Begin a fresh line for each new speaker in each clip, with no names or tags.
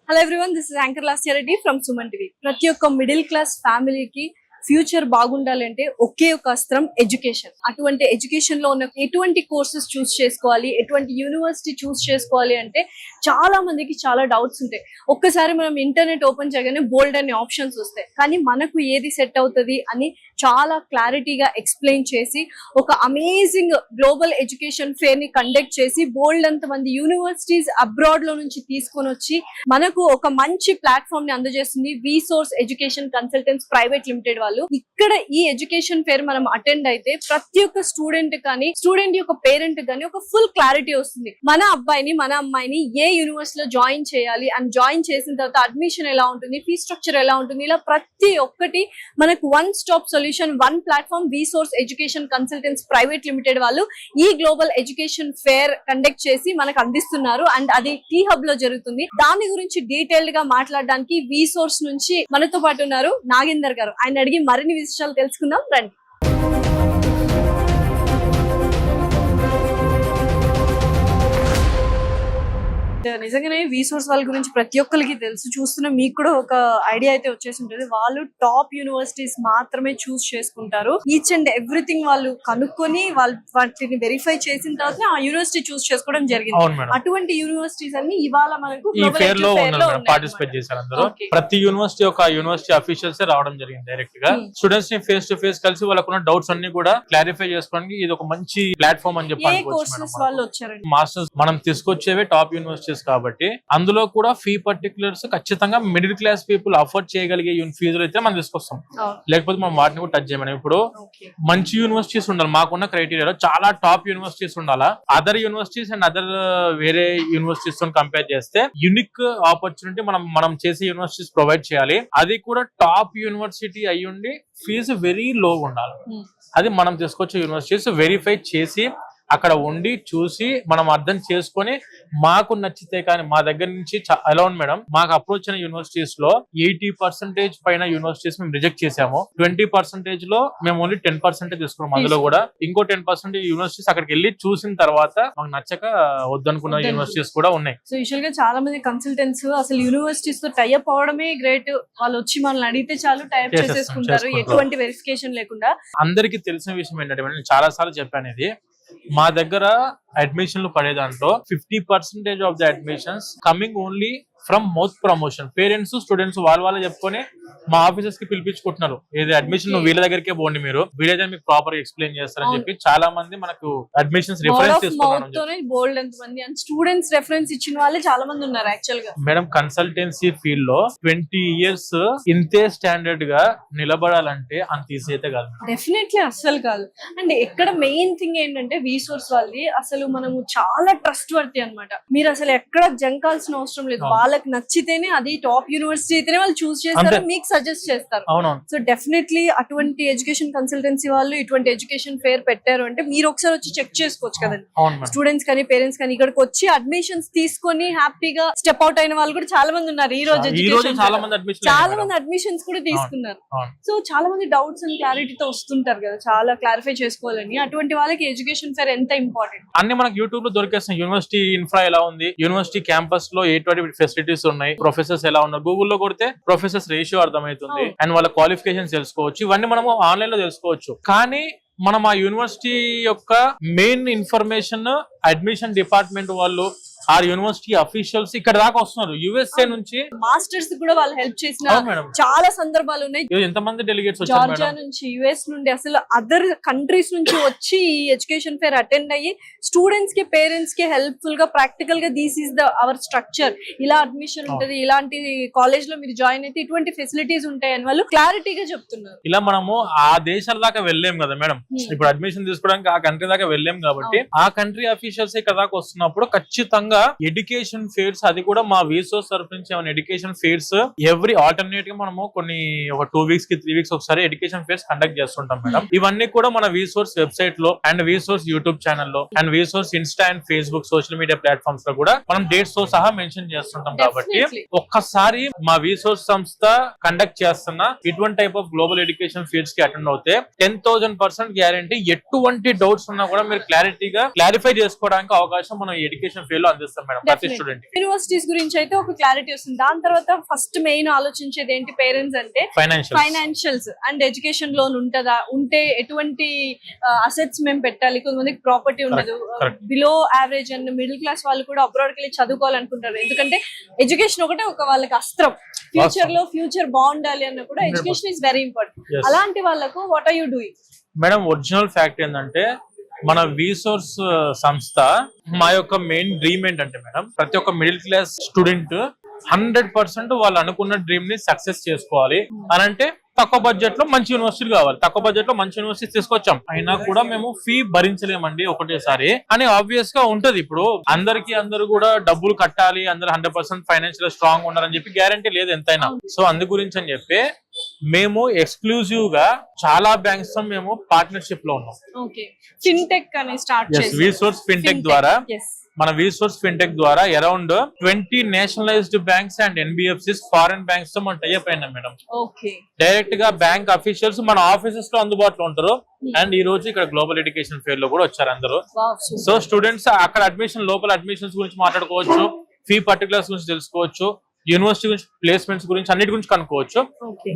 Hello everyone, this is Anchor Lasya Reddy from Suman TV. ప్రతి ఒక్క middle class ఫ్యామిలీకి future బాగుండాలంటే ఒకే ఒక అస్త్రం ఎడ్యుకేషన్. అటువంటి ఎడ్యుకేషన్ లో ఉన్న ఎటువంటి కోర్సెస్ చూస్ చేసుకోవాలి, ఎటువంటి యూనివర్సిటీ చూస్ చేసుకోవాలి అంటే చాలా మందికి చాలా డౌట్స్ ఉంటాయి. ఒక్కసారి మనం ఇంటర్నెట్ ఓపెన్ చేయగానే బోల్డ్ అనే ఆప్షన్స్ వస్తాయి, కానీ మనకు ఏది సెట్ అవుతుంది అని చాలా క్లారిటీగా ఎక్స్ప్లెయిన్ చేసి ఒక అమేజింగ్ గ్లోబల్ ఎడ్యుకేషన్ ఫేర్ ని కండక్ట్ చేసి బోల్డ్ అంత మంది యూనివర్సిటీస్ అబ్రాడ్ లో నుంచి తీసుకొని వచ్చి మనకు ఒక మంచి ప్లాట్ఫామ్ ని అందజేస్తుంది విసోర్స్ ఎడ్యుకేషన్ కన్సల్టెంట్స్ ప్రైవేట్ లిమిటెడ్ వాళ్ళు. ఇక్కడ ఈ ఎడ్యుకేషన్ ఫేర్ మనం అటెండ్ అయితే ప్రతి ఒక్క స్టూడెంట్ కానీ స్టూడెంట్ యొక్క పేరెంట్ కానీ ఒక ఫుల్ క్లారిటీ వస్తుంది. మన అబ్బాయిని మన అమ్మాయిని ఏ యూనివర్సిటీలో జాయిన్ చేయాలి అండ్ జాయిన్ చేసిన తర్వాత అడ్మిషన్ ఎలా ఉంటుంది, ఫీ స్ట్రక్చర్ ఎలా ఉంటుంది, ఇలా ప్రతి ఒక్కటి మనకు one stop solution, one platform Vsource education consultants private limited వాళ్ళు ఈ గ్లోబల్ ఎడ్యుకేషన్ ఫేర్ కండక్ట్ చేసి మనకు అందిస్తున్నారు. అండ్ అది టీ హబ్ లో జరుగుతుంది. దాని గురించి డీటెయిల్డ్ గా మాట్లాడడానికి విసోర్స్ నుంచి మనతో పాటు ఉన్నారు నాగేందర్ గారు. ఆయన అడిగి మరిన్ని విషయాలు తెలుసుకుందాం రండి. నిజంగానే విసోర్స్ వాళ్ళ గురించి ప్రతి ఒక్కరికి తెలుసు, చూస్తున్న మీకు కూడా ఒక ఐడియా అయితే వచ్చేసి ఉంటుంది. వాళ్ళు టాప్ యూనివర్సిటీస్ మాత్రమే చూస్ చేసుకుంటారు. ఈచ్ అండ్ ఎవ్రీథింగ్ వాళ్ళు కనుక్కొని వాళ్ళు వాటిని వెరిఫై చేసిన తర్వాత ఆ యూనివర్సిటీ చూస్ చేసుకోవడం జరిగింది. అటువంటి యూనివర్సిటీస్ అన్ని ఇవాళ మనకు
పార్టిసిపేట్ చేశారు. ప్రతి యూనివర్సిటీ ఒక యూనివర్సిటీ అఫీషియల్స్ రావడం జరిగింది. డైరెక్ట్ గా స్టూడెంట్స్ ని ఫేస్ టు ఫేస్ కలిసి వాళ్ళకున్న డౌట్స్ అన్ని కూడా క్లారిఫై చేసుకోవడానికి ఇది ఒక మంచి ప్లాట్ఫామ్ అని చెప్పి మాస్టర్స్ మనం తీసుకొచ్చేవి టాప్ యూనివర్సిటీస్ కాబట్టి అందులో కూడా ఫీ పర్టికులర్స్ ఖచ్చితంగా మిడిల్ క్లాస్ పీపుల్ అఫోర్డ్ చేయగలిగే ఫీజులు అయితే మనం తీసుకొస్తాం. లేకపోతే మనం వాటిని కూడా టచ్ చేయమని. ఇప్పుడు మంచి యూనివర్సిటీస్ ఉండాలి. మాకున్న క్రైటీరియాలో చాలా టాప్ యూనివర్సిటీస్ ఉండాలా. అదర్ యూనివర్సిటీస్ అండ్ అదర్ వేరే యూనివర్సిటీస్ తో కంపేర్ చేస్తే యూనిక్ ఆపర్చునిటీ మనం చేసే యూనివర్సిటీస్ ప్రొవైడ్ చేయాలి. అది కూడా టాప్ యూనివర్సిటీ అయ్యుండి ఫీజు వెరీ లో ఉండాలి. అది మనం తీసుకొచ్చే యూనివర్సిటీస్ వెరిఫై చేసి అక్కడ ఉండి చూసి మనం అర్థం చేసుకొని మాకు నచ్చితే, కానీ మా దగ్గర నుంచి ఎలా ఉంది మేడం, మాకు అప్రోచ్ అయిన యూనివర్సిటీస్ లో 80% పైన యూనివర్సిటీస్ మేము రిజెక్ట్ చేసాము. 20% లో మేము ఓన్లీ 10% తీసుకున్నాం. అందులో కూడా ఇంకో 10% యూనివర్సిటీస్ అక్కడికి వెళ్ళి చూసిన తర్వాత మాకు నచ్చక వద్దనుకున్న యూనివర్సిటీస్ కూడా ఉన్నాయి.
సో యూజువల్ గా చాలా మంది కన్సల్టెంట్స్ అసలు యూనివర్సిటీస్ తో టైఅప్ అవడమే గ్రేట్. వాళ్ళు వచ్చి మనల్ని అడిగితే చాలు టైఅప్ చేసేసుకుంటారు, ఎటువంటి వెరిఫికేషన్ లేకుండా.
అందరికీ తెలిసిన విషయం ఏంటంటే నేను చాలా సార్లు చెప్పాను, ఇది మా దగ్గర అడ్మిషన్లు పడే దాంట్లో 50% of the admissions coming only from mouth promotion. Parents students వాళ్ళే చెప్పుకొని మా ఆఫీసర్స్ కి పిలిపించుకుంటున్నారు. ఏది అడ్మిషన్ వీళ్ళ దగ్గరికే పోండి, మీరు వీళ్ళైతే మీకు ప్రాపర్ ఎక్స్ప్లెయిన్ చేస్తారని చెప్పి చాలా మంది మనకు అడ్మిషన్స్ రిఫరెన్స్
తీసుకున్నారు. స్టూడెంట్స్ రెఫరెన్స్ ఇచ్చిన వాళ్ళే చాలా మంది ఉన్నారు. యాక్చువల్ గా
మేడం కన్సల్టెన్సీ ఫీల్డ్ లో 20 years ఇంతే స్టాండర్డ్ గా నిలబడాలంటే అంత ఈజీ అయితే కాదు.
డెఫినెట్లీ అస్సలు కాదు. అండ్ ఇక్కడ మెయిన్ థింగ్ ఏంటంటే విసోర్స్ వాళ్ళది అసలు మనము చాలా ట్రస్ట్ వర్తి అనమాట. మీరు అసలు ఎక్కడ జంకాల్సిన అవసరం లేదు. వాళ్ళకి నచ్చితేనే అది టాప్ యూనివర్సిటీ అయితేనే వాళ్ళు చూస్ చేస్తారు, మీకు సజెస్ట్ చేస్తారు. సో డెఫినెట్లీ అటువంటి ఎడ్యుకేషన్ కన్సల్టెన్సీ వాళ్ళు ఇటువంటి ఎడ్యుకేషన్ ఫేర్ పెట్టారు అంటే మీరు ఒకసారి వచ్చి చెక్ చేసుకోవచ్చు కదండి. స్టూడెంట్స్ కానీ పేరెంట్స్ కానీ ఇక్కడికి వచ్చి అడ్మిషన్స్ తీసుకొని హ్యాపీగా స్టెప్ అవుట్ అయిన వాళ్ళు కూడా చాలా మంది ఉన్నారు. ఈ రోజు చాలా మంది అడ్మిషన్స్ కూడా తీసుకున్నారు. సో చాలా మంది డౌట్స్ అండ్ క్లారిటీతో వస్తుంటారు కదా, చాలా క్లారిఫై చేసుకోవాలని. అటువంటి వాళ్ళకి ఎడ్యుకేషన్ ఫేర్ ఎంత ఇంపార్టెంట్
అన్ని మనకి యూట్యూబ్ లో దొరికేస్తాయి. యూనివర్సిటీ ఇన్ఫ్రా ఎలా ఉంది, యూనివర్సిటీ క్యాంపస్ లో ఎటువంటి ఫెసిలిటీస్ ఉన్నాయి, ప్రొఫెసర్స్ ఎలా ఉన్నారు, గూగుల్లో కొడితే ప్రొఫెసర్స్ రేషియో అర్థమవుతుంది అండ్ వాళ్ళ క్వాలిఫికేషన్స్ తెలుసుకోవచ్చు. ఇవన్నీ మనము ఆన్లైన్ లో తెలుసుకోవచ్చు. కానీ మనం ఆ యూనివర్సిటీ యొక్క మెయిన్ ఇన్ఫర్మేషన్ అడ్మిషన్ డిపార్ట్మెంట్ వాళ్ళు ఆ యూనివర్సిటీ అఫీషియల్స్ ఇక్కడ దాకా వస్తున్నారు. యుఎస్ఏ నుంచి
మాస్టర్స్ కూడా వాళ్ళు హెల్ప్ చేసిన చాలా సందర్భాలు ఉన్నాయి.
ఎంతమంది డెలిగేట్స్
జార్జియా నుంచి, యుఎస్ నుండి, అసలు అదర్ కంట్రీస్ నుంచి వచ్చి ఈ ఎడ్యుకేషన్ ఫేర్ అటెండ్ అయ్యి స్టూడెంట్స్ కి పేరెంట్స్ కి హెల్ప్ఫుల్ గా ప్రాక్టికల్ గా this is the our structure, ఇలా అడ్మిషన్ ఉంటుంది, ఇలాంటి కాలేజ్ లో మీరు జాయిన్ అయితే ఇటువంటి ఫెసిలిటీస్ ఉంటాయి అని వాళ్ళు క్లారిటీగా చెప్తున్నారు.
ఇలా మనము ఆ దేశాల దాకా వెళ్ళలేం కదా మేడం. ఇప్పుడు అడ్మిషన్ తీసుకోవడానికి ఆ కంట్రీ దాకా వెళ్ళలేం కాబట్టి ఆ కంట్రీ అఫీషియల్స్ ఇక్కడ దాకా వస్తున్నప్పుడు ఖచ్చితంగా ఎడ్యుకేషన్ ఫేర్స్, అది కూడా మా విసోర్స్ తరఫు నుంచి ఎడ్యుకేషన్ ఫేర్స్ ఎవ్రీ ఆల్టర్నేట్ గా మనము కొన్ని ఒక 2 weeks కి 3 weeks ఒకసారి ఎడ్యుకేషన్ ఫేర్స్ కండక్ట్ చేస్తుంటాం మేడం. ఇవన్నీ కూడా మన విసోర్స్ వెబ్సైట్ లో అండ్ విసోర్స్ యూట్యూబ్ ఛానల్ లో and Vsource Insta and Facebook social media platforms లో కూడా మనం డేట్స్ తో సహా మెన్షన్ చేస్తుంటాం. కాబట్టి ఒక్కసారి మా విసోర్స్ సంస్థ కండక్ట్ చేస్తున్న ఇటువంటి type of global education fares కి అటెండ్ అవుతే 10,000% గ్యారంటీ ఎటువంటి డౌట్స్ ఉన్నా కూడా మీరు క్లారిఫై చేసుకోవడానికి అవకాశం మనం ఎడ్యుకేషన్ ఫేర్ లో అందిస్తాం మేడం ప్రతి స్టూడెంట్ కి.
యూనివర్సిటీస్ గురించి అయితే ఒక క్లారిటీ వస్తుంది. దాని తర్వాత ఫస్ట్ మెయిన్ ఆలోచించేది ఏంటి పేరెంట్స్ అంటే ఫైనాన్షియల్స్ అండ్ ఎడ్యుకేషన్ లోన్ ఉంటుందా, ఉంటే ఎటువంటి అసెట్స్ మేము పెట్టాలి. కొంతమందికి ప్రాపర్టీ ఉండదు, below average and middle class వాళ్ళు కూడా అబ్రాడ్ కి వెళ్ళి చదువుకోవాలనుకుంటారు. ఎందుకంటే ఎడ్యుకేషన్ ఒకటే ఒక వాళ్ళకి అస్త్రం, ఫ్యూచర్ బాగుండాలి అన్న కూడా ఎడ్యుకేషన్ ఇస్ వెరీ ఇంపార్టెంట్. అలాంటి వాళ్ళకు what are you doing?
Madam original fact ఏంటంటే మన విసోర్స్ సంస్థ మా యొక్క మెయిన్ డ్రీమ్ ఏంటంటే మేడం ప్రతి ఒక్క మిడిల్ క్లాస్ స్టూడెంట్ 100% వాళ్ళు అనుకున్న డ్రీమ్ ని సక్సెస్ చేసుకోవాలి అని అంటే తక్కువ బడ్జెట్ లో మంచి యూనివర్సిటీ కావాలి. తక్కువ బడ్జెట్ లో మంచి యూనివర్సిటీ తీసుకొచ్చాం, అయినా కూడా మేము ఫీ భరించలేమండి ఒకటేసారి అని ఆబ్వియస్ గా ఉంటది. ఇప్పుడు అందరూ కూడా డబ్బులు కట్టాలి, అందరూ 100% ఫైనాన్షియల్ స్ట్రాంగ్ ఉండాలని చెప్పి గ్యారంటీ లేదు ఎంతైనా. సో అందు గురించి అని చెప్పి మేము ఎక్స్క్లూజివ్ గా చాలా బ్యాంక్స్ తో మేము పార్ట్నర్షిప్ లో ఉన్నాం.
ఫిన్టెక్ అని స్టార్ట్ చేసి
విసోర్స్ ఫిన్టెక్ ద్వారా మన విసోర్స్ ఫిన్టెక్ ద్వారా around 20 nationalised banks and NBFCs foreign banks తో మనం టైఅప్ అయినాం మేడం. డైరెక్ట్ గా బ్యాంక్ అఫీషియల్స్ మన ఆఫీసెస్ లో అందుబాటులో ఉంటారు. అండ్ ఈ రోజు ఇక్కడ గ్లోబల్ ఎడ్యుకేషన్ ఫేర్ లో కూడా వచ్చారు అందరూ. సో స్టూడెంట్స్ అక్కడ అడ్మిషన్ లోపల అడ్మిషన్స్ గురించి మాట్లాడుకోవచ్చు, ఫీ పర్టికులర్స్ గురించి తెలుసుకోవచ్చు, యూనివర్సిటీ గురించి ప్లేస్మెంట్స్ గురించి అన్నిటి గురించి కనుక్కోవచ్చు.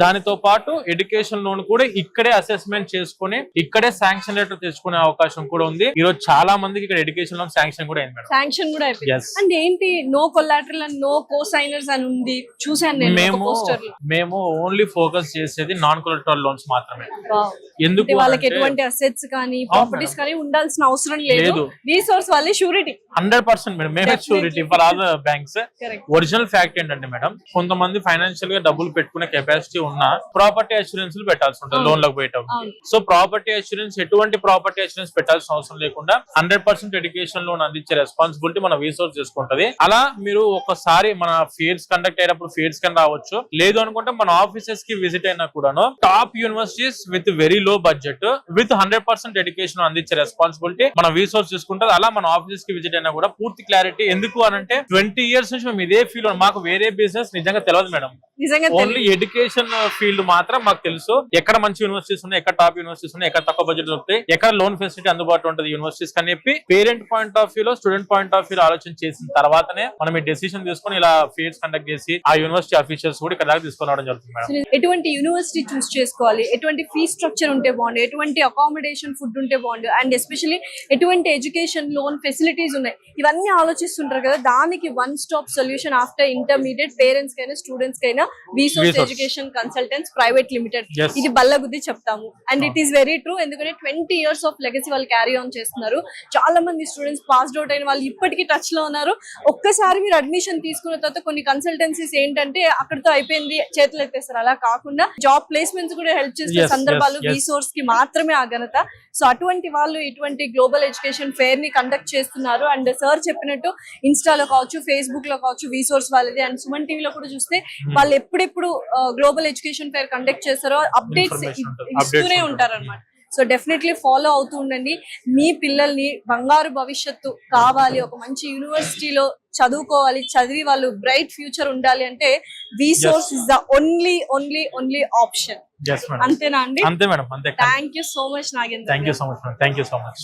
దానితో పాటు ఎడ్యుకేషన్ లోన్ కూడా ఇక్కడే అసెస్మెంట్ చేసుకుని ఇక్కడే శాంక్షన్ లెటర్ తెచ్చుకునే అవకాశం కూడా ఉంది. ఈ రోజు చాలా మందికి ఇక్కడ ఎడ్యుకేషన్ లోన్ శాంక్షన్ కూడా అయింది.
శాంక్షన్ కూడా అయిపోయింది. అండ్ ఏంటి నో కొలాటరల్ అండ్ నో కోసైనర్స్ అని ఉంది, చూసాను నేను పోస్టర్ లో.
మేము ఓన్లీ ఫోకస్ చేసేది నాన్ కొలాటరల్ లోన్స్ మాత్రమే.
ఎందుకు వాళ్ళకి ఎటువంటి అసెట్స్ కానీ ప్రాపర్టీస్ కానీ ఉండాల్సిన అవసరం లేదు. రిసోర్స్ వాళ్ళే షూరిటీ
100% మేడం, మేమే surety for all the banks. Original fact ఏంటంటే మేడం కొంతమంది ఫైనాన్షియల్ గా డబ్బులు పెట్టుకునే కెపాసిటీ ఉన్నా ప్రాపర్టీ అష్యూరెన్స్ పెట్టాల్సి ఉంటుంది లోన్ లకు పోయేటప్పుడు. సో ప్రాపర్టీ అష్యూరెన్స్ ఎటువంటి ప్రాపర్టీ అష్యూరెన్స్ పెట్టాల్సిన అవసరం లేకుండా 100% ఎడ్యుకేషన్ లోన్ అందించే రెస్పాన్సిబిలిటీ మన విసోర్స్ చేసుకుంటది. అలా మీరు ఒకసారి మన ఫేర్స్ కండక్ట్ అయ్యేటప్పుడు ఫేర్స్ కి రావచ్చు, లేదు అనుకుంటే మన ఆఫీసెస్ కి విజిట్ అయినా కూడాను top universities with very low budget with 100% education అందించే రెస్పాన్సిబిలిటీ మన విసోర్స్ చేసుకుంటారు. అలా మన ఆఫీసెస్ కి విజిట్ అయినా కూడా పూర్తి క్లారిటీ. ఎందుకు అనంటే 20 years నుంచి మేము ఇదే ఫీల్డ్, మాకు వేరే బిజినెస్ నిజంగా తెలియదు మేడం. ఓన్లీ ఎడ్యుకేషన్ ఫీల్డ్ మాత్రం మాకు తెలుసు. ఎక్కడ మంచి యూనివర్సిటీస్ ఉన్నాయి, ఎక్కడ టాప్ యూనివర్సిటీస్ ఉన్నాయి, ఎక్కడ తక్కువ బడ్జెట్ దొరుకుతాయి, ఎక్కడ లోన్ ఫెసిలిటీ అందుబాటులో ఉంటుంది యూనివర్సిటీస్ అని చెప్పి పేరెంట్ పాయింట్ ఆఫ్ వ్యూ లో స్టూడెంట్ పాయింట్ ఆఫ్ వ్యూ లో ఆలోచన చేసిన తర్వాతనే మనం ఈ డెసిషన్ తీసుకుని ఇలా ఫేర్స్ కండక్ట్ చేసి ఆ యూనివర్సిటీ అఫీషియల్స్ కూడా ఇక్కడ దాకా తీసుకొని రావడం జరుగుతుంది మేడం.
ఎటువంటి యూనివర్సిటీ చూస్ చేసుకోవాలి, ఎటువంటి ఫీ స్ట్రక్చర్ ఉంటే బాగుండు, ఎటువంటి అకామిడేషన్ ఫుడ్ ఉంటే బాగుండు, అండ్ ఎస్పెషల్లీ ఎటువంటి ఎడ్యుకేషన్ లోన్ ఫెసిలిటీస్ ఉన్నాయి, ఇవన్నీ ఆలోచిస్తుంటారు కదా. దానికి one stop solution after intermediate parents కైనా స్టూడెంట్స్ కైనా విసోర్స్ ఎడ్యుకేషన్ కన్సల్టెంట్స్ ప్రైవేట్ లిమిటెడ్. ఇది బల్లగుద్ది చెప్తాము and it is very true. ఎందుకంటే 20 years ఆఫ్ లెగసీ వాళ్ళు క్యారీ ఆన్ చేస్తున్నారు. చాలా మంది స్టూడెంట్స్ పాస్డ్ అవుట్ అయిన వాళ్ళు ఇప్పటికీ టచ్ లో ఉన్నారు. ఒక్కసారి మీరు అడ్మిషన్ తీసుకున్న తర్వాత కొన్ని కన్సల్టెన్సీస్ ఏంటంటే అక్కడితో అయిపోయింది చేతులు ఎత్తేస్తారు. అలా కాకుండా జాబ్ ప్లేస్మెంట్స్ కూడా హెల్ప్ చేసే సందర్భాలు విసోర్స్ కి మాత్రమే ఆ ఘనత. సో అటువంటి వాళ్ళు ఇటువంటి గ్లోబల్ ఎడ్యుకేషన్ ఫేర్ ని కండక్ట్ చేస్తున్నారు. అండ్ సార్ చెప్పినట్టు ఇన్స్టాలో కావచ్చు, ఫేస్బుక్ లో కావచ్చు విసోర్స్ వాళ్ళది, అండ్ సుమన్ టీవీలో కూడా చూస్తే వాళ్ళు ఎప్పుడెప్పుడు గ్లోబల్ ఎడ్యుకేషన్ ఫేర్ కండక్ట్ చేస్తారో అప్డేట్స్ ఇస్తూనే ఉంటారు అనమాట. సో డెఫినెట్లీ ఫాలో అవుతూ ఉండండి. మీ పిల్లల్ని బంగారు భవిష్యత్తు కావాలి, ఒక మంచి యూనివర్సిటీలో చదువుకోవాలి, చదివి వాళ్ళు బ్రైట్ ఫ్యూచర్ ఉండాలి అంటే విసోర్స్ ఇస్ ద ఓన్లీ ఆప్షన్. అంతేనా అండి?
అంతే మేడం, అంతే.
Thank you so much Nagendra.
Thank you so much.